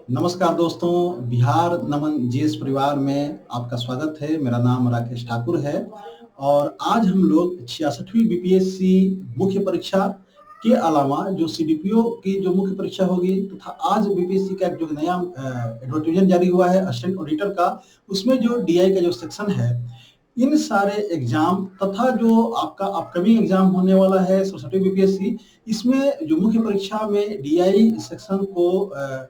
नमस्कार दोस्तों, बिहार नमन जीएस परिवार में आपका स्वागत है। मेरा नाम राकेश ठाकुर है और आज हम लोग 66वीं बीपीएससी मुख्य परीक्षा के अलावा जो सीडीपीओ की जो मुख्य परीक्षा होगी तथा आज बीपीएससी का जो नया एडवर्टाइजमेंट जारी हुआ है असिस्टेंट ऑडिटर का, उसमें जो डीआई का जो सेक्शन है, इन सारे एग्जाम तथा जो आपका अपकमिंग एग्जाम होने वाला है 67वीं बीपीएससी, इसमें जो मुख्य परीक्षा में डीआई सेक्शन को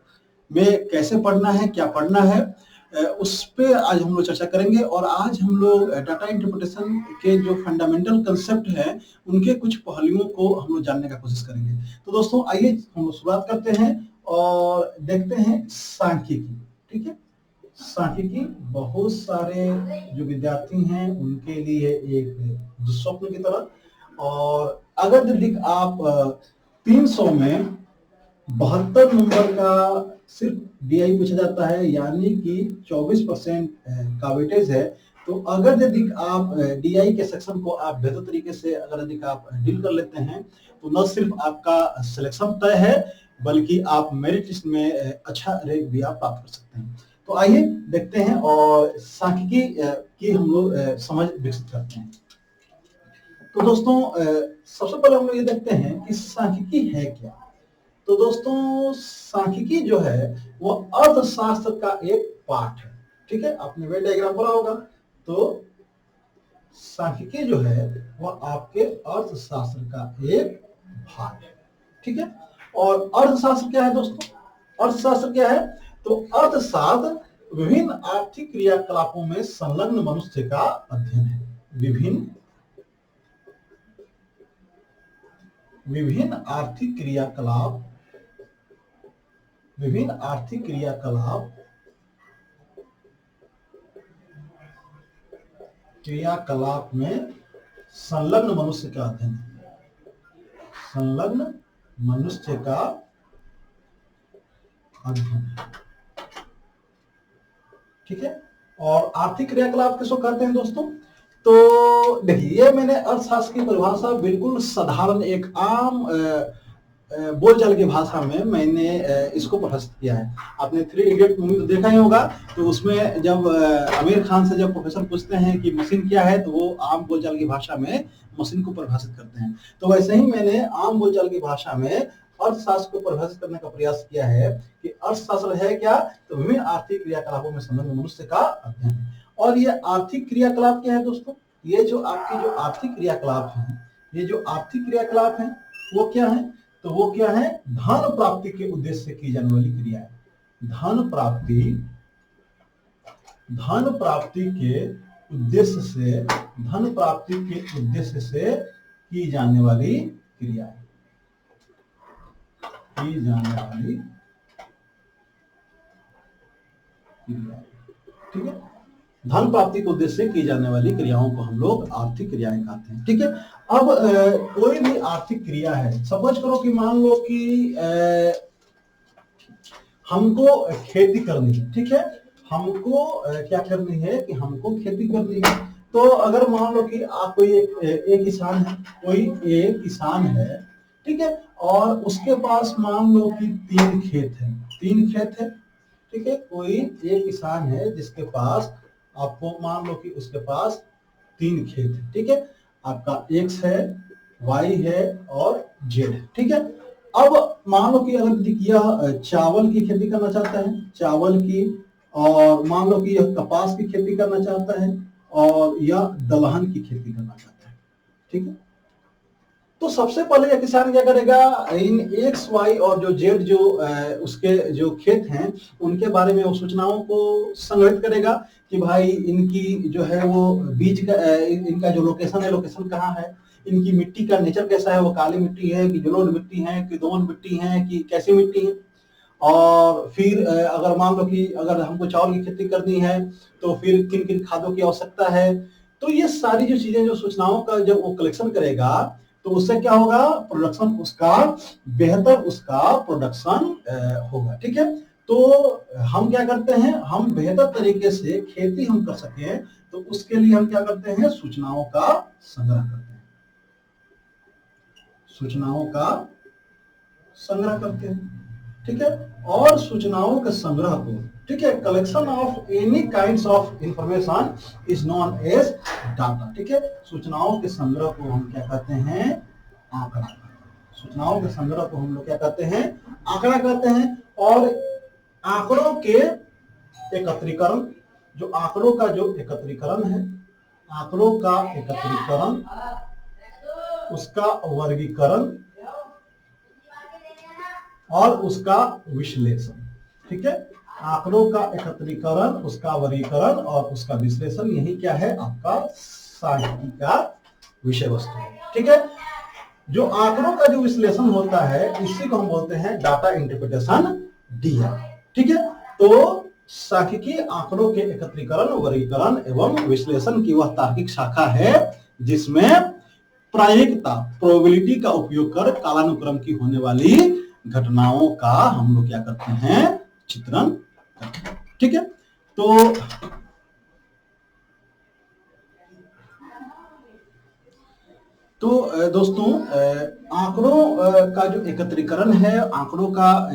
में कैसे पढ़ना है, क्या पढ़ना है, उस पे आज हम लोग चर्चा करेंगे। और आज हम लोग डाटा इंटरप्रिटेशन के जो फंडामेंटल कंसेप्ट हैं, उनके कुछ पहलुओं को हम लोग जानने का कोशिश करेंगे। तो दोस्तों आइए हम लोग शुरुआत करते हैं और देखते हैं सांख्यिकी। ठीक है, सांख्यिकी बहुत सारे जो विद्यार्थी हैं उनके लिए एक दुस्वप्न की तरह, और अगर यदि आप 300 में 72 नंबर का सिर्फ डीआई पूछा जाता है, यानी कि 24% का वेटेज है, तो अगर यदि आप डीआई के सेक्शन को आप बेहतर तरीके से अगर यदि आप डील कर लेते हैं, तो न सिर्फ आपका सिलेक्शन तय है, बल्कि आप मेरिट लिस्ट में अच्छा रैंक भी आप प्राप्त कर सकते हैं। तो आइए देखते हैं और सांख्यिकी की हम लोग समझ विकसित करते हैं। तो दोस्तों सबसे पहले हम लोग ये देखते हैं कि सांख्यिकी है क्या। तो दोस्तों सांख्यिकी जो है वो अर्थशास्त्र का एक पार्ट है। ठीक है, आपने वेन डायग्राम पढ़ा होगा। तो सांख्यिकी जो है वह आपके अर्थशास्त्र का एक भाग है। ठीक है, और अर्थशास्त्र क्या है दोस्तों? अर्थशास्त्र क्या है? तो अर्थशास्त्र विभिन्न आर्थिक क्रियाकलापों में संलग्न मनुष्य का अध्ययन है। विभिन्न आर्थिक क्रियाकलाप में संलग्न मनुष्य का अध्ययन है। संलग्न मनुष्य का अध्ययन। ठीक है, और आर्थिक क्रियाकलाप किसको कहते हैं दोस्तों? तो देखिए, ये मैंने अर्थशास्त्र की परिभाषा बिल्कुल साधारण एक आम बोलचाल की भाषा में मैंने इसको परिभाषित किया है। आपने 3 इडियट मूवी तो देखा ही होगा। तो उसमें जब आमिर खान से जब प्रोफेसर पूछते हैं कि मशीन क्या है, तो वो आम बोलचाल की भाषा में मशीन को परिभाषित करते हैं। तो वैसे ही मैंने आम बोलचाल की भाषा में अर्थशास्त्र को परिभाषित करने का प्रयास किया है कि अर्थशास्त्र है क्या? तो विभिन्न आर्थिक क्रियाकलापों में संलग्न मनुष्य का अध्ययन है। और ये आर्थिक क्रियाकलाप क्या है दोस्तों? ये जो आपकी जो आर्थिक क्रियाकलाप है, वो क्या है? तो वो क्या है? धन प्राप्ति के उद्देश्य से की जाने वाली क्रिया है। धन प्राप्ति के उद्देश्य से की जाने वाली क्रिया है। ठीक है, धन प्राप्ति के उद्देश्य से की जाने वाली क्रियाओं को हम लोग आर्थिक क्रियाएं कहते हैं। ठीक है, अब कोई भी आर्थिक क्रिया है, सपोज करो कि मान लो कि हमको खेती करनी है। ठीक है, हमको क्या करनी है कि हमको खेती करनी है। तो अगर मान लो कि आप कोई एक किसान है, ठीक है, और उसके पास मान लो कि 3 खेत है। ठीक है, कोई एक किसान है जिसके पास, आपको मान लो कि उसके पास 3 खेत है। ठीक है, आपका एक्स है, वाई है और जेड है। ठीक है, अब मान लो कि अगर यह चावल की खेती करना चाहता है, चावल की, और मान लो कि यह कपास की खेती करना चाहता है, और यह दलहन की खेती करना चाहता है। ठीक है, तो सबसे पहले यह किसान क्या करेगा? इन एक्स वाई और जो जेड जो उसके जो खेत हैं उनके बारे में वो सूचनाओं को संग्रहित करेगा कि भाई इनकी जो है वो बीज का इनका जो लोकेशन कहाँ है, इनकी मिट्टी का नेचर कैसा है, वो काली मिट्टी है कि जलोढ़ मिट्टी है कि दोमट मिट्टी है कि कैसी मिट्टी है। और फिर अगर मान लो कि अगर हमको चावल की खेती करनी है तो फिर किन किन खादों की आवश्यकता है। तो ये सारी जो चीजें, जो सूचनाओं का जब वो कलेक्शन करेगा, तो उससे क्या होगा? बेहतर प्रोडक्शन होगा। ठीक है, तो हम क्या करते हैं? हम बेहतर तरीके से खेती हम कर सके, तो उसके लिए हम क्या करते हैं? सूचनाओं का संग्रह करते हैं। ठीक है, और सूचनाओं के संग्रह को, ठीक है, collection of any kinds of information is known as data. ठीक है, सूचनाओं के संग्रह को हम क्या कहते हैं, आंकड़ा। सूचनाओं के संग्रह को हम लोग क्या कहते हैं, आंकड़ा कहते हैं। और आंकड़ों के एकत्रीकरण, जो आंकड़ों का जो एकत्रीकरण है, आंकड़ों का एकत्रीकरण, उसका वर्गीकरण और उसका विश्लेषण। ठीक है, आंकड़ों का एकत्रीकरण, उसका वर्गीकरण और उसका विश्लेषण, यही क्या है, आपका सांख्यिकी का विषय वस्तु है। ठीक है, जो आंकड़ों का जो विश्लेषण होता है इसी को हम बोलते हैं डाटा इंटरप्रिटेशन, डीआई। ठीक है, तो सांख्यिकी आंकड़ों के एकत्रीकरण, वर्गीकरण एवं विश्लेषण की वह तार्किक शाखा है जिसमें प्रायिकता, प्रोबेबिलिटी का उपयोग कर कालानुक्रम की होने वाली घटनाओं का हम लोग क्या करते हैं, चित्रण करते हैं। ठीक है, तो दोस्तों, आंकड़ों का जो एकत्रीकरण है, आंकड़ों का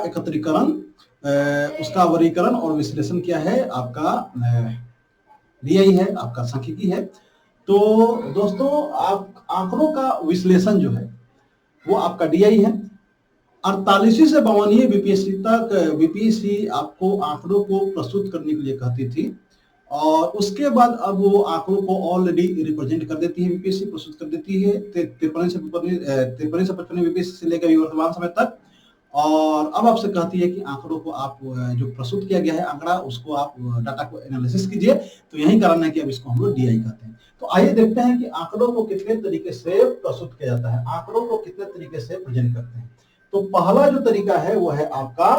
एकत्रीकरण, उसका वर्गीकरण और विश्लेषण क्या है, आपका डीआई है, आपका सांख्यिकी है। तो दोस्तों, आप आंकड़ों का विश्लेषण जो है वो आपका डीआई है। 48वीं से 52वीं बीपीएससी तक बीपीएससी आपको आंकड़ों को प्रस्तुत करने के लिए कहती थी, और उसके बाद अब वो आंकड़ों को ऑलरेडी रिप्रेजेंट कर देती है, बीपीएससी प्रस्तुत कर देती है 53 से 55 बीपीएससी से लेकर वर्तमान समय तक। और अब आपसे कहती है कि आंकड़ों को आप जो प्रस्तुत किया गया है आंकड़ा, उसको आप डाटा को एनालिसिस कीजिए। तो यही कारण है कि अब इसको हम लोग डीआई कहते हैं। तो आइए देखते हैं कि आंकड़ों को कितने तरीके से प्रस्तुत किया जाता है, आंकड़ों को कितने तरीके से प्रेजेंट करते हैं। तो पहला जो तरीका है वो है आपका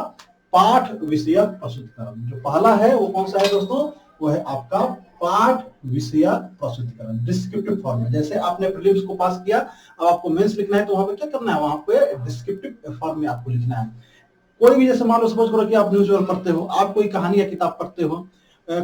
पाठ विषयक प्रस्तुतिकरण। जो पहला है वो कौन सा है दोस्तों, वो है आपका पाठ विषयक प्रस्तुतिकरण, डिस्क्रिप्टिव फॉर्म में। जैसे आपने प्रीलिम्स को पास किया, अब आपको मेंस लिखना है, तो वहां पे क्या करना है, वहां पे डिस्क्रिप्टिव फॉर्म में आपको लिखना है। कोई भी, जैसे मान लो सपोज करो कि आप न्यूज़पेपर पढ़ते हो, आप कोई कहानी या किताब पढ़ते हो,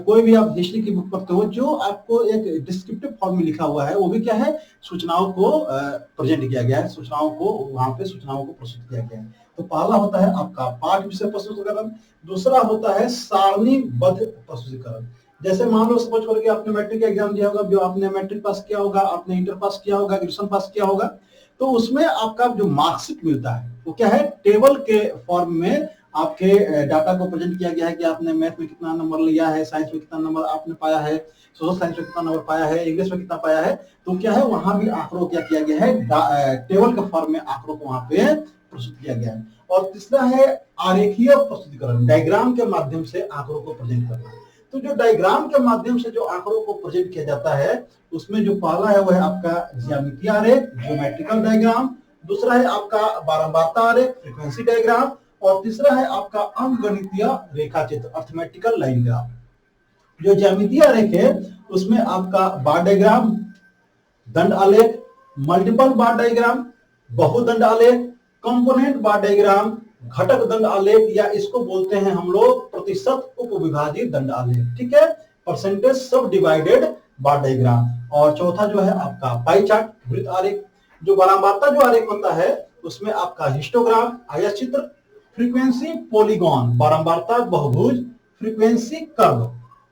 कोई भी आप हिस्ट्री की बुक पढ़ते हो, जो आपको एक डिस्क्रिप्टिव फॉर्म में लिखा हुआ है, वो भी क्या है, सूचनाओं को प्रेजेंट किया गया है, सूचनाओं को वहां पे सूचनाओं को प्रस्तुत किया गया है। तो पहला होता है आपका पाठ विषय प्रस्तुतिकरण। दूसरा होता है सारणीबद्ध प्रस्तुतिकरण। जैसे मान लो सपोज करो कि आपने मैट्रिक का एग्जाम दिया होगा, जो आपने मैट्रिक पास किया होगा, आपने इंटर पास किया होगा, ग्रेजुएशन पास किया होगा, तो उसमें आपका जो मार्कशीट मिलता है वो क्या है, टेबल के फॉर्म में आपके डाटा को प्रेजेंट किया गया है कि आपने मैथ में कितना नंबर लिया है, साइंस में कितना नंबर आपने पाया है, सोशल साइंस में कितना नंबर पाया है, इंग्लिश में कितना पाया है। तो क्या है, वहां भी आंकड़ों क्या किया गया है, टेबल के फॉर्म में आंकड़ों को वहां पे प्रस्तुत किया गया है। और तीसरा है आरेखीय प्रस्तुतिकरण, डायग्राम के माध्यम से आंकड़ों को प्रेजेंट करना। तो जो डायग्राम के माध्यम से जो आंकड़ों को प्रेजेंट किया जाता है, उसमें जो पहला है वो है आपका ज्यामितीय आरेख, ज्योमेट्रिकल डायग्राम। दूसरा है आपका बारंबारता आरेख, फ्रीक्वेंसी डायग्राम। और तीसरा है आपका अंकगणितीय रेखाचित्र, अर्थमेटिकल लाइन ग्राफ। जो ज्यामितीय आरेख है उसमें आपका बार डायग्राम, दंड आलेख, मल्टीपल बार डायग्राम, बहुदंड आलेख, कंपोनेंट बार डायग्राम, घटक दंड आलेख, या इसको बोलते हैं हम लोग प्रतिशत उपविभाजित दंड आलेख। ठीक है, परसेंटेज सब डिवाइडेड बार डायग्राम। और चौथा जो है आपका पाई चार्ट, वृत्त आरेख। जो बारंबारता जो आरेख होता है उसमें आपका हिस्टोग्राम, आयतचित्र, फ्रीक्वेंसी पॉलीगॉन, बारंबारता बहुभुज, फ्रीक्वेंसी कर्व,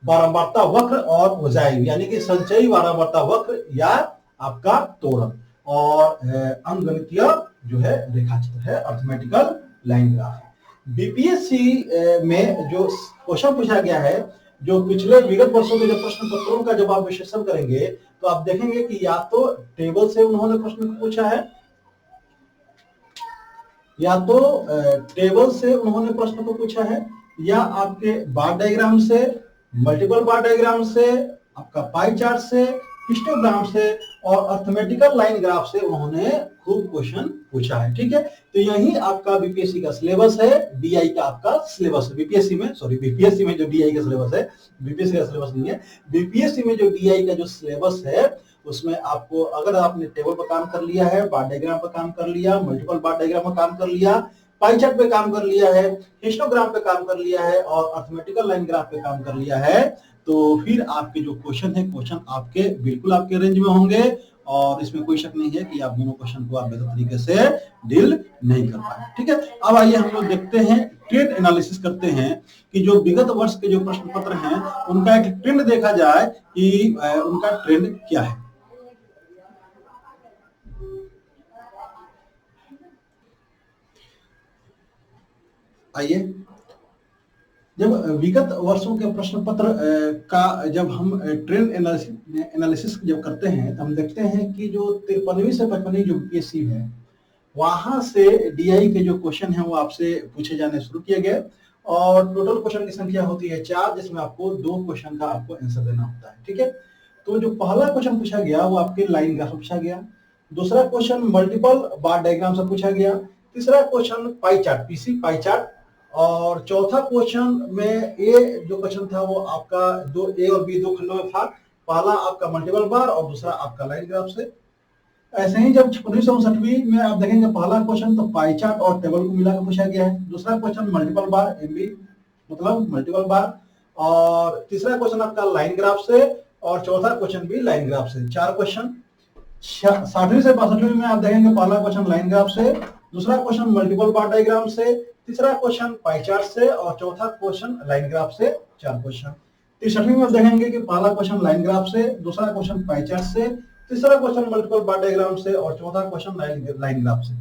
बारंबारता वक्र और वजाइव, यानी कि संचयी बारंबारता वक्र या आपका तोरण। और अंकगणितीय जो है रेखाचित्र है, अर्थमेटिकल लाइन ग्राफ। बीपीएससी में जो क्वेश्चन पूछा गया है, जो पिछले विगत वर्षों के जो प्रश्न पत्रों का जब आप विश्लेषण करेंगे तो आप देखेंगे कि या तो टेबल से उन्होंने प्रश्न को पूछा है, या तो टेबल से उन्होंने प्रश्न को पूछा है, या आपके बार डायग्राम से, मल्टीपल बार डायग्राम से, आपका पाई चार्ट से, हिस्टोग्राम से और अर्थमेटिकल लाइन ग्राफ से उन्होंने खूब क्वेश्चन पूछा है। ठीक है, तो यही आपका बीपीएससी का सिलेबस है, डीआई का आपका सिलेबस है। बीपीएससी में जो डीआई का सिलेबस है, बीपीएससी का सिलेबस नहीं है, बीपीएससी में जो डीआई का जो सिलेबस है उसमें आपको, अगर आपने टेबल पर काम कर लिया है, बार डायग्राम पर काम कर लिया, मल्टीपल बार डायग्राम पर काम कर लिया, पाई चार्ट पे काम कर लिया है, हिस्टोग्राम पे काम कर लिया है और अर्थमेटिकल लाइन ग्राफ पे काम कर लिया है, तो फिर आपके जो क्वेश्चन है, क्वेश्चन आपके बिल्कुल आपके रेंज में होंगे और इसमें कोई शक नहीं है कि आप दोनों क्वेश्चन को आप बेहतर तरीके से डील नहीं कर पाए। ठीक है, अब आइए हम लोग देखते हैं, ट्रेंड एनालिसिस करते हैं कि जो विगत वर्ष के जो प्रश्न पत्र हैं उनका एक ट्रेंड देखा जाए कि उनका ट्रेंड क्या है। आइए, जब विगत वर्षों के प्रश्न पत्र का जब हम ट्रेंड एनालिसिस जब करते हैं तो हम देखते हैं कि जो 53वीं से 55वीं जो बीपीएससी है वहां से डीआई के जो क्वेश्चन है वो आपसे पूछे जाने शुरू किए गए और टोटल क्वेश्चन की संख्या होती है 4, जिसमें आपको 2 क्वेश्चन का आपको आंसर देना होता है। ठीक है, तो जो पहला क्वेश्चन पूछा गया वो आपके लाइन ग्राफ पूछा गया, दूसरा क्वेश्चन मल्टीपल बार डायग्राम से पूछा गया, तीसरा question pie chart, PC pie chart, और चौथा क्वेश्चन में ए जो क्वेश्चन था वो आपका दो ए और बी 2 खंडों में था, पहला आपका मल्टीपल बार और दूसरा आपका लाइन ग्राफ से। ऐसे ही जब 1959 में आप देखेंगे पहला क्वेश्चन तो पाई चार्ट और टेबल को मिलाकर पूछा गया है, दूसरा क्वेश्चन मल्टीपल बार एमबी मतलब मल्टीपल बार, और तीसरा क्वेश्चन आपका लाइन ग्राफ से और चौथा क्वेश्चन भी लाइन ग्राफ से। 4 क्वेश्चन। 60वीं से 62वीं में आप देखेंगे पहला क्वेश्चन लाइन ग्राफ से, दूसरा क्वेश्चन मल्टीपल बार डायग्राम से, तीसरा क्वेश्चन पाई चार्ट से और चौथा क्वेश्चन लाइन ग्राफ से। 4 क्वेश्चन। 63वीं में देखेंगे कि पहला क्वेश्चन लाइन ग्राफ से, दूसरा क्वेश्चन पाई चार्ट से, तीसरा क्वेश्चन मल्टीपल बार डायग्राम से और चौथा क्वेश्चन लाइन ग्राफ से।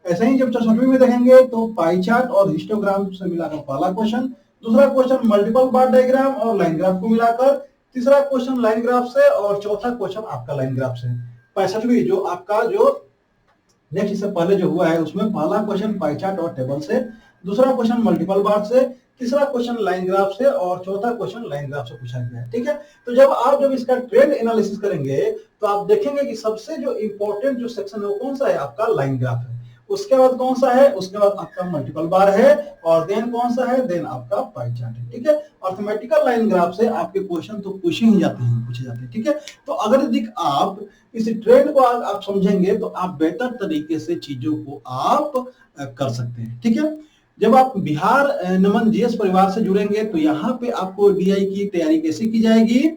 ऐसे ही जब 64वीं में देखेंगे तो पाई चार्ट और हिस्टोग्राम से मिलाकर पहला क्वेश्चन, दूसरा क्वेश्चन मल्टीपल बार डायग्राम और लाइन ग्राफ को मिलाकर, तीसरा क्वेश्चन लाइन ग्राफ से और चौथा क्वेश्चन आपका लाइन ग्राफ से। 65वीं जो आपका जो नेक्स्ट इससे पहले जो हुआ है उसमें पहला क्वेश्चन पाई चार्ट और टेबल से, दूसरा क्वेश्चन मल्टीपल बार से, तीसरा क्वेश्चन लाइन ग्राफ से और चौथा क्वेश्चन लाइन ग्राफ से पूछा गया है। ठीक है, तो जब इसका ट्रेंड एनालिसिस करेंगे तो आप देखेंगे कि सबसे जो इंपॉर्टेंट जो सेक्शन है वो कौन सा है, आपका लाइन ग्राफ है। उसके बाद कौन सा है, उसके बाद आपका मल्टीपल बार है और देन कौन सा है, देन आपका पाई चार्ट है। ठीक है, अर्थमेटिकल लाइन ग्राफ से आपके क्वेश्चन तो पूछे जाते हैं। ठीक है, तो अगर यदि आप इस ट्रेंड को आप समझेंगे तो आप बेहतर तरीके से चीजों को आप कर सकते हैं। ठीक है, जब आप बिहार नमन जीएस परिवार से जुड़ेंगे तो यहाँ पे आपको डीआई की तैयारी कैसे की जाएगी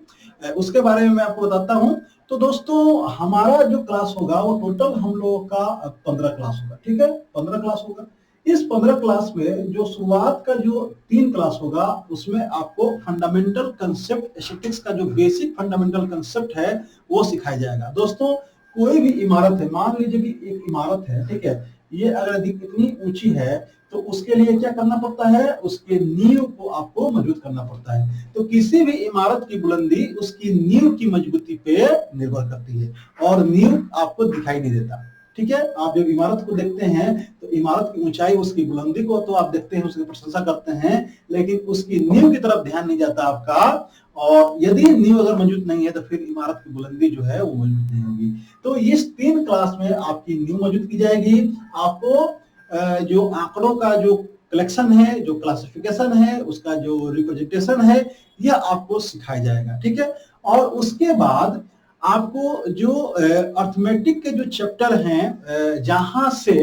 उसके बारे में मैं आपको बताता हूँ। तो दोस्तों हमारा जो क्लास होगा वो टोटल हम लोगों का 15 क्लास होगा। ठीक है, 15 क्लास होगा। इस 15 क्लास में जो शुरुआत का जो 3 क्लास होगा उसमें आपको फंडामेंटल कंसेप्ट एस्थेटिक्स का जो बेसिक फंडामेंटल कंसेप्ट है वो सिखाया जाएगा। दोस्तों कोई भी इमारत है, मान लीजिए कि एक इमारत है, ठीक है, ये अगर इतनी ऊंची है तो उसके लिए क्या करना पड़ता है, उसके नींव को आपको मजबूत करना पड़ता है। तो किसी भी इमारत की बुलंदी उसकी नींव की मजबूती पे निर्भर करती है और नींव आपको दिखाई नहीं देता। ठीक है, आप जब इमारत को देखते हैं तो इमारत की ऊंचाई उसकी बुलंदी को तो आप देखते हैं, उसकी प्रशंसा करते हैं, लेकिन उसकी नींव की तरफ ध्यान नहीं जाता आपका। और यदि नींव अगर मजबूत नहीं है तो फिर इमारत की बुलंदी जो है वो मजबूत नहीं होगी। तो इस 3 क्लास में आपकी नींव मजबूत की जाएगी। आपको जो आंकड़ों का जो कलेक्शन है, जो क्लासिफिकेशन है, उसका जो रिप्रेजेंटेशन है, यह आपको सिखाया जाएगा। ठीक है, और उसके बाद आपको जो अर्थमेटिक के जो चैप्टर हैं जहां से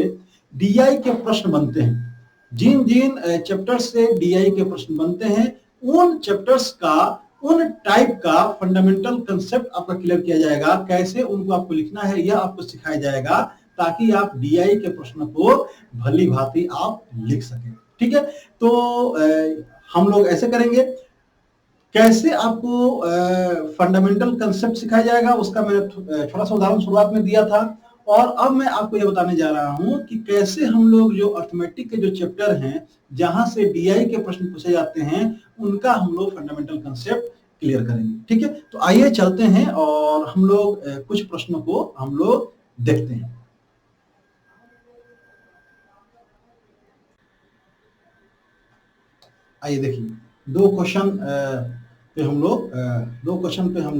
डीआई के प्रश्न बनते हैं, जिन जिन चैप्टर से डीआई के प्रश्न बनते हैं उन चैप्टर्स का उन टाइप का फंडामेंटल कंसेप्ट आपका क्लियर किया जाएगा। कैसे उनको आपको लिखना है यह आपको सिखाया जाएगा ताकि आप डीआई के प्रश्न को भली भांति आप लिख सकें। ठीक है, तो हम लोग ऐसे करेंगे। कैसे आपको फंडामेंटल कंसेप्ट सिखाया जाएगा उसका मैंने थोड़ा सा उदाहरण शुरुआत में दिया था, और अब मैं आपको यह बताने जा रहा हूं कि कैसे हम लोग जो अर्थमेटिक के जो चैप्टर हैं जहां से डीआई के प्रश्न पूछे जाते हैं उनका हम लोग फंडामेंटल कंसेप्ट क्लियर करेंगे। ठीक है, तो आइए चलते हैं और हम लोग कुछ प्रश्नों को हम लोग देखते हैं। आइए देखिए, दो क्वेश्चन पे हम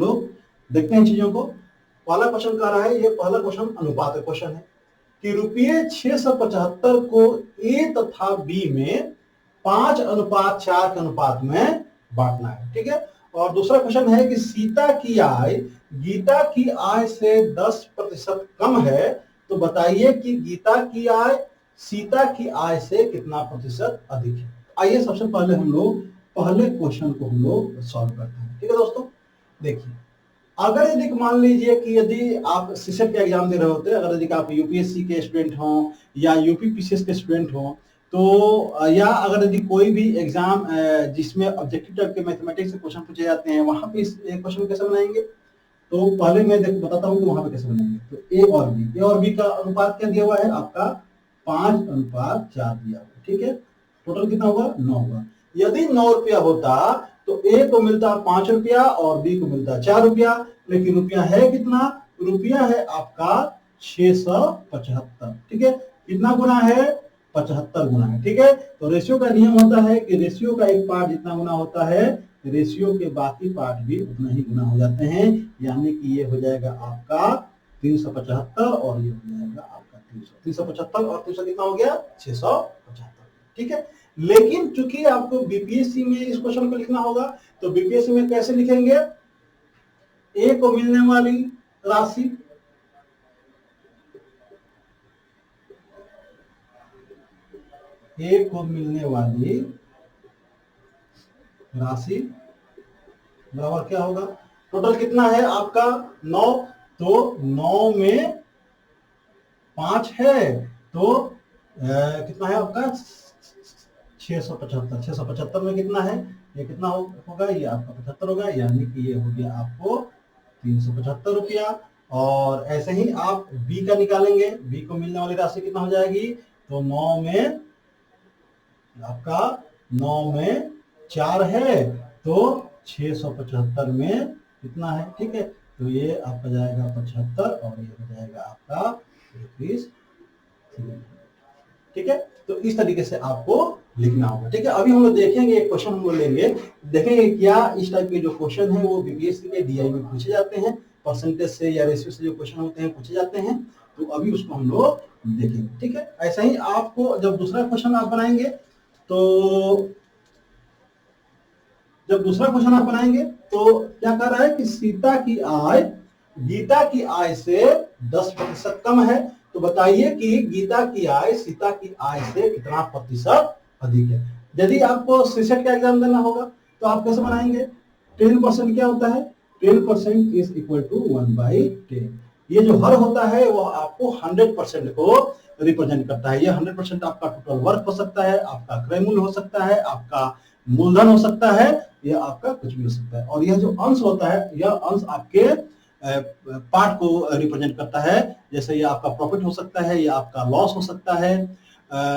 लोग देखते हैं चीजों को। पहला क्वेश्चन कह रहा है, ये पहला क्वेश्चन अनुपात क्वेश्चन है कि ₹675 को ए तथा बी में 5:4 के अनुपात में बांटना है। ठीक है, और दूसरा क्वेश्चन है कि सीता की आय गीता की आय से 10% कम है, तो बताइए कि गीता की आय सीता की आय से कितना प्रतिशत अधिक है। आइए सबसे पहले हम लोग पहले क्वेश्चन को हम लोग सॉल्व करते हैं। ठीक है दोस्तों, देखिए अगर यदि मान लीजिए कि यदि आप सीसेट का एग्जाम दे रहे होते, अगर यदि आप यूपीएससी के स्टूडेंट हो या यूपीपीसीएस के स्टूडेंट हो, तो या अगर यदि कोई भी एग्जाम जिसमें ऑब्जेक्टिव टाइप के मैथमेटिक्स से क्वेश्चन पूछे जाते हैं, वहां पे इस क्वेश्चन कैसे बनाएंगे? तो पहले मैं बताता हूँ कि वहां पे कैसे बनाएंगे। तो ए और बी का अनुपात क्या दिया हुआ है आपका? 5:4 दिया हुआ है, ठीक है। टोटल कितना होगा? 9 होगा। यदि 9 रुपया होता तो ए को मिलता 5 रुपया और बी को मिलता 4 रुपया, लेकिन रुपया है कितना? रुपया है आपका 675, ठीक है। कितना गुना है? 75 गुना है, ठीक है। तो रेशियो का नियम होता है कि रेशियो का एक पार्ट जितना गुना होता है, रेशियो के बाकी पार्ट भी उतना ही गुना हो जाते हैं, यानी कि ये हो जाएगा आपका 375 और ये हो जाएगा आपका 300। 375 और 300 कितना हो गया? 675, ठीक है। लेकिन चूंकि आपको बीपीएससी में इस क्वेश्चन को लिखना होगा, तो बीपीएससी में कैसे लिखेंगे? ए को मिलने वाली राशि, ए को मिलने वाली राशि बराबर क्या होगा? टोटल कितना है आपका? 9। तो 9 में 5 है, तो कितना है आपका? 675। 675 में कितना है? ये कितना होगा? ये आपका 75 होगा, यानी कि ये हो गया आपको 375 रुपया। और ऐसे ही आप बी का निकालेंगे, बी को मिलने वाली राशि कितना हो जाएगी? तो 9 में आपका 9 में 4 है, तो 675 में कितना है? ठीक है, तो ये आपका जाएगा 75 और ये हो जाएगा आपका 21, ठीक है। तो इस तरीके से आपको लिखना होगा, ठीक है। अभी हम लोग देखेंगे एक क्वेश्चन हम लोग लेंगे, देखेंगे क्या इस टाइप के जो क्वेश्चन है वो बीपीएससी के डीआई में पूछे जाते हैं, परसेंटेज से या रेशियो से जो क्वेश्चन होते हैं पूछे जाते हैं। तो अभी उसको हम लोग देखेंगे, ठीक है। ऐसा ही आपको जब दूसरा क्वेश्चन आप बनाएंगे, तो जब दूसरा क्वेश्चन आप बनाएंगे तो क्या कह रहा है कि सीता की आय गीता की आय से 10% कम है। तो बताइए कि गीता की आय सीता की आय से कितना प्रतिशत अधिक है। यदि आपको सीसेट का एग्जाम देना होगा तो आप कैसे बनाएंगे? 10% क्या होता है? 10% इज इक्वल टू 1/10। ये जो हर होता है वो आपको 100% को रिप्रेजेंट करता है। ये 100% आपका टोटल वर्क हो सकता है, आपका क्रय मूल्य हो सकता है, आपका मूलधन हो सकता है, यह आपका कुछ भी हो सकता है। और यह जो अंश होता है, यह अंश आपके पार्ट को रिप्रेजेंट करता है। जैसे ये आपका प्रॉफिट हो सकता है, यह आपका लॉस हो सकता है,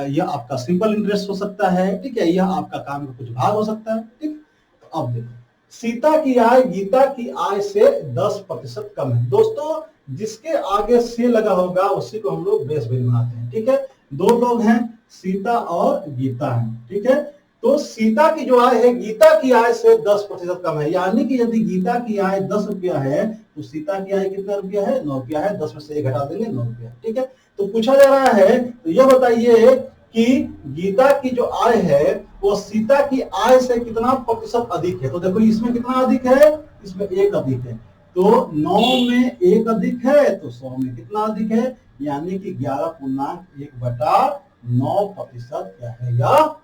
यह आपका सिंपल इंटरेस्ट हो सकता है, ठीक है। यह आपका काम का कुछ भाग हो सकता है, ठीक। तो अब देखो, सीता की आय गीता की आय से 10% कम है। दोस्तों, जिसके आगे से लगा होगा उसी को हम लोग बेस वैल्यू बनाते हैं, ठीक है। दो लोग हैं, सीता और गीता है, ठीक है। तो सीता की जो आय है गीता की आय से 10% कम है, यानी कि यदि गीता की आय 10 रुपया है तो सीता की आय कितना रुपया है? 9 रुपया है। 10 में से 1 घटा देंगे, 9 रुपया, ठीक है। तो पूछा जा रहा है, तो यह बताइए कि गीता की जो आय है वो सीता की आय से कितना प्रतिशत अधिक है। तो देखो इसमें कितना अधिक है? इसमें 1 अधिक है। तो 9 में 1 अधिक है तो 100 में कितना अधिक है? यानी कि 11.1/9% क्या है? या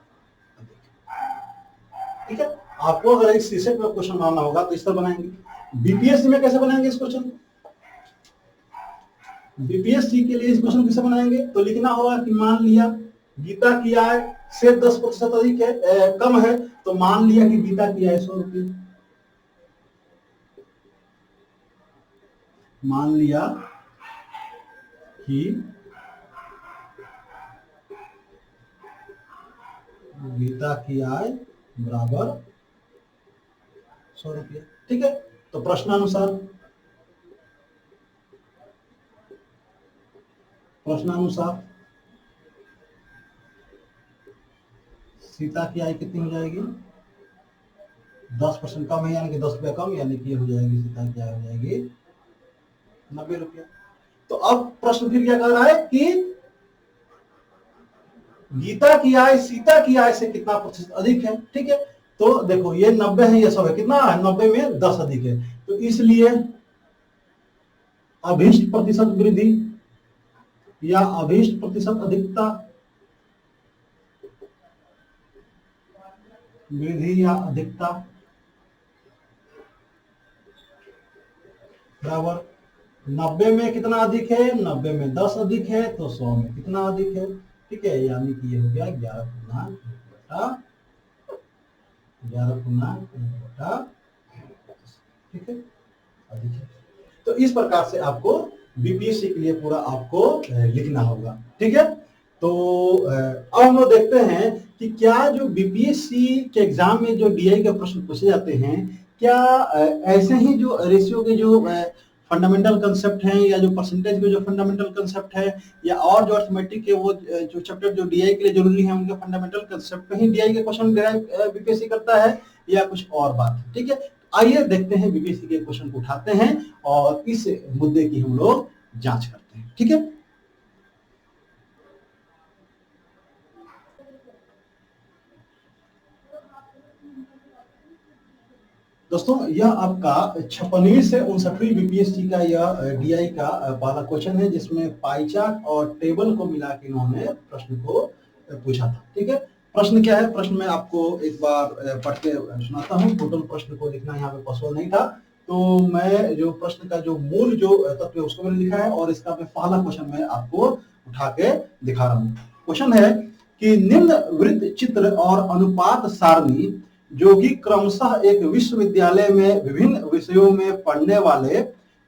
ठीक है। आपको अगर एक सीसेट में क्वेश्चन बनाना होगा तो इस तरह बनाएंगे। बीपीएससी में कैसे बनाएंगे इस क्वेश्चन? बीपीएससी के लिए इस क्वेश्चन कैसे बनाएंगे? तो लिखना होगा कि मान लिया गीता की आय से 10% अधिक है, कम है। तो मान लिया कि गीता की आय 100 रुपये, मान लिया कि गीता की आय बराबर 100 रुपये, ठीक है। तो प्रश्नानुसार सीता की आय कितनी हो जाएगी? 10% कम है, यानी कि 10 रुपया कम, यानी कि हो जाएगी सीता की आय हो जाएगी 90 रुपया। तो अब प्रश्न फिर क्या कर रहा है कि गीता की आय सीता की आय से कितना प्रतिशत अधिक है, ठीक है। तो देखो ये 90 है, ये सब है, कितना है? 90 में 10 अधिक है। तो इसलिए अभीष्ट प्रतिशत वृद्धि या अभीष्ट प्रतिशत अधिकता, वृद्धि या अधिकता बराबर 90 में कितना अधिक है, 90 में 10 अधिक है, तो 100 में कितना अधिक है। ठीक है, यानी कि ये हो गया 11 पूर्णांक 1/11 ठीक है, अधिक है। तो इस प्रकार से आपको बीपीएससी के लिए पूरा आपको लिखना होगा। ठीक है, तो अब हम लोग देखते हैं कि क्या जो बीपीएससी के एग्जाम में जो डीआई के प्रश्न पूछे जाते हैं, क्या ऐसे ही जो रेशियो के जो फंडामेंटल कंसेप्ट हैं, या जो परसेंटेज के जो फंडामेंटल कंसेप्ट है, या और जो अर्थमेटिक के वो जो चैप्टर जो डीआई के लिए जरूरी है उनके फंडामेंटल कंसेप्ट पे ही डीआई के क्वेश्चन बीपीएससी करता है, या कुछ और बात। ठीक है, आइए देखते हैं बीपीएससी के क्वेश्चन को उठाते हैं और इस मुद्दे की हम लोग जांच करते हैं। ठीक है, दोस्तों यह आपका 56वीं से 59वीं बीपीएससी का यह डीआई का पहला क्वेश्चन है, जिसमें पाई चार्ट और टेबल को मिला के इन्होंने प्रश्न को पूछा था। ठीक है, प्रश्न क्या है, प्रश्न में आपको एक बार पढ़ के सुनाता हूँ। टोटल प्रश्न को लिखना यहाँ पे पॉसिबल नहीं था, तो मैं जो प्रश्न का जो मूल जो तत्व है उसको मैंने लिखा है, और इसका मैं पहला क्वेश्चन मैं आपको उठा के दिखा रहा हूँ। क्वेश्चन है कि निम्न वृत्त चित्र और अनुपात सारणी जो कि क्रमशः एक विश्वविद्यालय में विभिन्न विषयों में पढ़ने वाले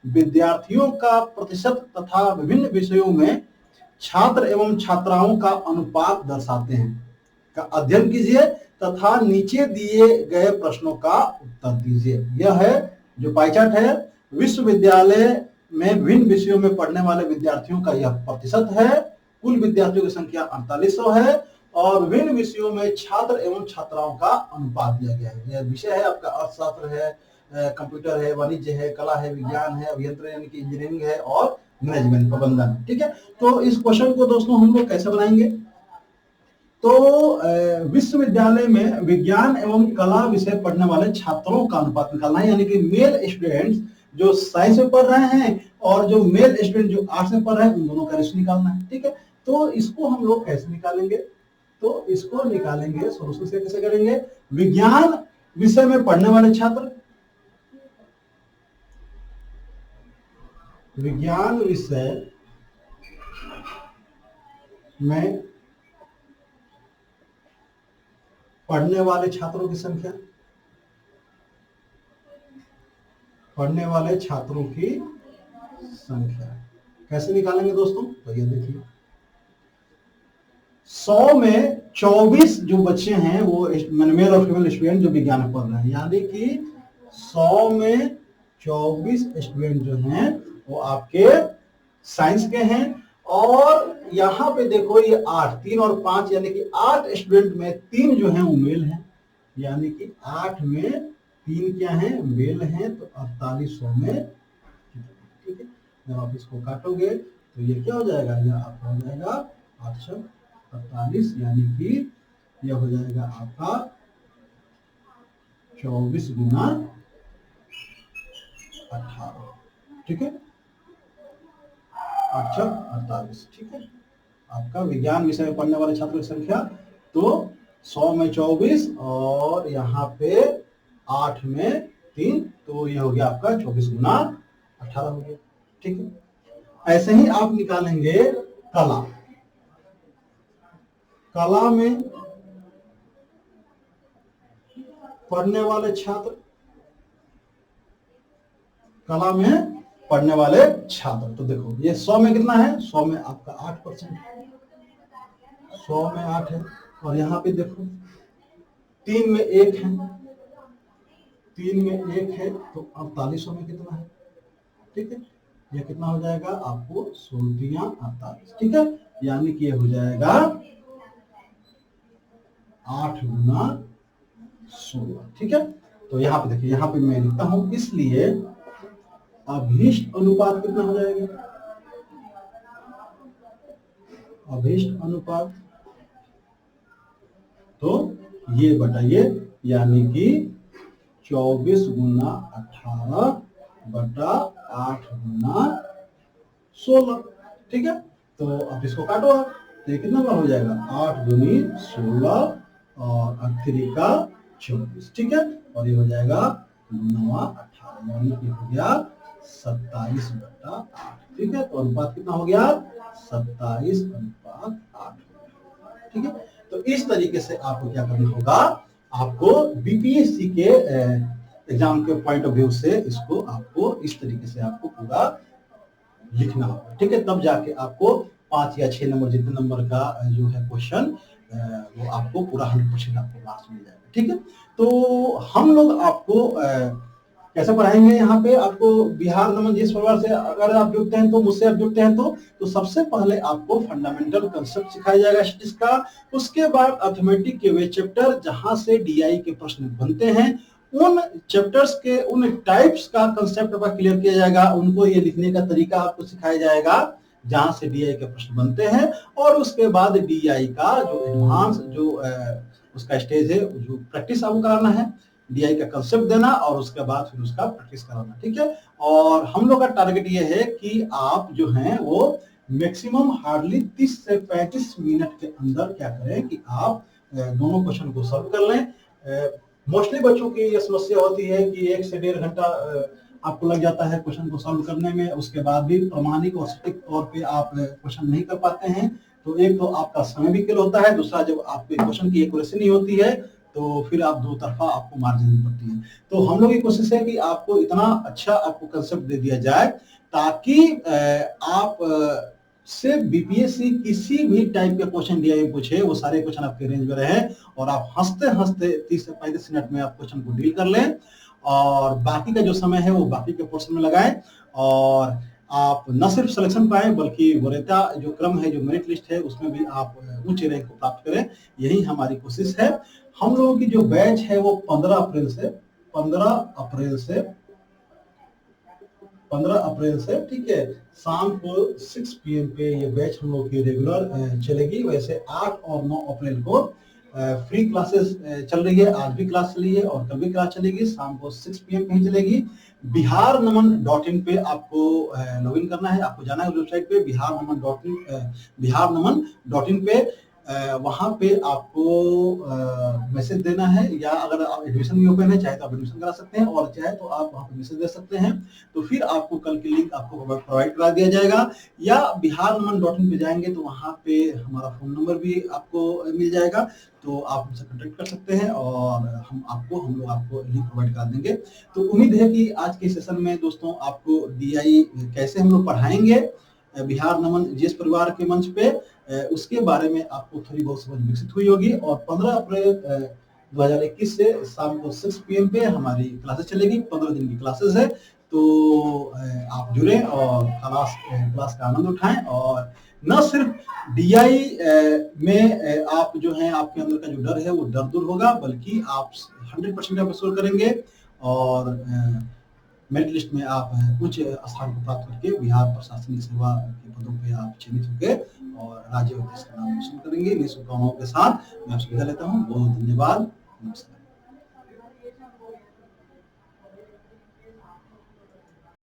विद्यार्थियों का प्रतिशत तथा विभिन्न विषयों में छात्र एवं छात्राओं का अनुपात दर्शाते हैं, का अध्ययन कीजिए तथा नीचे दिए गए प्रश्नों का उत्तर दीजिए। यह है जो पाई चार्ट है, विश्वविद्यालय में विभिन्न विषयों में पढ़ने वाले विद्यार्थियों का यह प्रतिशत है, कुल विद्यार्थियों की संख्या 4800 है, और विभिन्न विषयों में छात्र एवं छात्राओं का अनुपात दिया गया है। यह विषय है आपका अर्थशास्त्र है, कंप्यूटर है, वाणिज्य है, कला है, विज्ञान है, अभियंत्रण यानी कि इंजीनियरिंग है, और मैनेजमेंट प्रबंधन। ठीक है, तो इस क्वेश्चन को दोस्तों हम लोग कैसे बनाएंगे, तो विश्वविद्यालय में विज्ञान एवं कला विषय पढ़ने वाले छात्रों का अनुपात निकालना है, यानी कि मेल स्टूडेंट्स जो साइंस में पढ़ रहे हैं और जो मेल स्टूडेंट जो आर्ट्स में पढ़ रहे हैं, उन दोनों का रेशियो निकालना है। ठीक है, तो इसको हम लोग कैसे निकालेंगे, तो इसको निकालेंगे सोल्यूशन से कैसे करेंगे, विज्ञान विषय में पढ़ने वाले छात्र, विज्ञान विषय में पढ़ने वाले छात्रों की संख्या, पढ़ने वाले छात्रों की संख्या कैसे निकालेंगे दोस्तों, तो ये देखिए 100 में 24 जो बच्चे हैं वो मेल और फीमेल स्टूडेंट जो विज्ञान में पढ़ रहे हैं, यानी कि 100 में 24 स्टूडेंट जो हैं वो आपके साइंस के हैं, और यहाँ पे देखो ये 8, 3 और 5 यानी कि 8 स्टूडेंट में 3 जो हैं वो मेल हैं, यानी कि 8 में 3 क्या हैं, मेल हैं, तो 4800 में। ठीक है, जब आप इसको काटोगे तो ये क्या हो जाएगा, यह आपका हो जाएगा 848, यानी कि यह हो जाएगा आपका 24 गुना 18। ठीक है, 848। ठीक है, आपका विज्ञान विषय में पढ़ने वाले छात्रों की संख्या, तो 100 में 24 और यहाँ पे 8 में 3, तो ये हो गया आपका 24 गुना 18 हो गया। ठीक है, ऐसे ही आप निकालेंगे कला, कला में पढ़ने वाले छात्र, कला में पढ़ने वाले छात्र, तो देखो ये 100 में कितना है, 100 में आपका 8%, 100 में 8 है, और यहाँ पे देखो 3 में 1 है, 3 में 1 है, तो 4800 में कितना है। ठीक है, ये कितना हो जाएगा आपको 16 48। ठीक है, यानी कि ये हो जाएगा 8 गुना 16। ठीक है, तो यहाँ पे देखिए, यहाँ पे मैं लिखता हूं, इसलिए अभीष्ट अनुपात कितना हो जाएगा, अभीष्ट अनुपात, तो ये बताइए, यानी कि 24 गुना 18 बटा 8 गुना 16। ठीक है, तो अब इसको काटो आप, तो ये कितना बार हो जाएगा, 8 दूनी 16 और 8 का 24। ठीक है, और ये हो जाएगा 9 18, यानी कि हो गया 27/8। ठीक है, तो अनुपात कितना हो गया? 27/8। ठीक है, तो इस तरीके से आपको क्या करना होगा, आपको बीपीएससी के एग्जाम के पॉइंट ऑफ व्यू से इसको आपको इस तरीके से आपको पूरा लिखना होगा। ठीक है, तब जाके आपको 5 या 6 नंबर जितने नंबर का जो है क्वेश्चन वो आपको पूरा 100% आपको मार्क्स मिल जाएगा। ठीक है, तो हम लोग आपको कैसे पढ़ाएंगे यहाँ पे आपको बिहार नमन जिस परिवार से अगर आप जुड़ते हैं तो मुझसे आप जुड़ते हैं तो सबसे पहले आपको फंडामेंटल कंसेप्ट सिखाया जाएगा स्टैटिस्टिक्स का। उसके बाद अर्थमेटिक के वे चैप्टर जहां से डीआई के प्रश्न बनते हैं, उन चैप्टर्स के उन टाइप्स का कंसेप्ट आपका क्लियर किया जाएगा, उनको ये लिखने का तरीका आपको सिखाया जाएगा जहां से डीआई के प्रश्न बनते हैं। और उसके बाद डीआई का जो एडवांस जो उसका स्टेज है, जो प्रैक्टिस आपको कराना है, डीआई का कंसेप्ट देना और उसके बाद फिर उसका प्रैक्टिस कराना। ठीक है, और हम लोग का टारगेट ये है कि आप जो हैं वो मैक्सिमम हार्डली 30 से 35 मिनट के अंदर क्या करें कि आप दोनों क्वेश्चन को सॉल्व कर लें। मोस्टली बच्चों की ये समस्या होती है कि 1 से 1.5 घंटा आपको लग जाता है क्वेश्चन को सॉल्व करने में, उसके बाद भी प्रमाणिक और सटीक तौर पे आप क्वेश्चन नहीं कर पाते हैं। तो एक तो आपका समय भी किल होता है, दूसरा जब आपके क्वेश्चन की एक्यूरेसी नहीं होती है तो फिर आप दो तरफा आपको मार देनी पड़ती है। तो हम लोग की कोशिश है कि आपको इतना अच्छा आपको कंसेप्ट दे दिया जाए ताकि आप से बीपीएससी किसी भी टाइप के क्वेश्चन दिया में पूछे वो सारे क्वेश्चन आपके रेंज में रहे और आप हंसते हंसते 30 से 35 मिनट में आप क्वेश्चन को डील कर लें और बाकी का जो समय है वो बाकी के पोर्शन में लगाएं और आप न सिर्फ सिलेक्शन पाए बल्कि वरीयता जो क्रम है, जो मेरिट लिस्ट है, उसमें भी आप ऊंचे रैंक को प्राप्त करें, यही हमारी कोशिश है। हम लोगों की जो बैच है वो 15 अप्रैल से ठीक है शाम को 6 PM पे ये बैच हम लोग की रेगुलर चलेगी। वैसे 8 और 9 अप्रैल को फ्री क्लासेस चल रही है, आज भी क्लास चली है और कल भी क्लास चलेगी, शाम को 6 PM पे ही चलेगी। biharnaman.in पे आपको लॉगिन करना है, आपको जाना है वेबसाइट पे biharnaman.in पे वहां पे आपको मैसेज देना है या अगर एडमिशन भी ओपन है चाहे तो आप एडमिशन करा सकते हैं और चाहे तो आप वहां पे मैसेज दे सकते हैं, तो फिर आपको कल की लिंक आपको प्रोवाइड करा दिया जाएगा। या biharnaman.in पे जाएंगे तो वहां पे हमारा फोन नंबर भी आपको मिल जाएगा, तो आप हमसे कॉन्टेक्ट कर सकते हैं और हम लोग आपको लिंक प्रोवाइड करा देंगे। तो उम्मीद है कि आज के सेशन में दोस्तों आपको डीआई कैसे हम लोग पढ़ाएंगे बिहार नमन जीएस परिवार के मंच पे उसके बारे में आपको थोड़ी बहुत समझ विकसित हुई होगी। और 15 अप्रैल 2021 से शाम को 6 PM पे हमारी क्लासेस चलेगी, 15 दिन की क्लासेस है, तो आप जुड़े और क्लास का आनंद उठाएं और न सिर्फ डीआई में आप जो है आपके अंदर का जो डर है वो डर दूर होगा, बल्कि आप 100% आप स्कोर करेंगे और मेरिट लिस्ट में आप उच्च स्थान को प्राप्त करके बिहार प्रशासनिक सेवा के पदों पे आप चयनित होंगे और राज्य और देश का नाम रोशन करेंगे। इन्हीं शुभकामनाओं के साथ मैं आपसे विदा लेता हूँ। बहुत धन्यवाद, नमस्कार।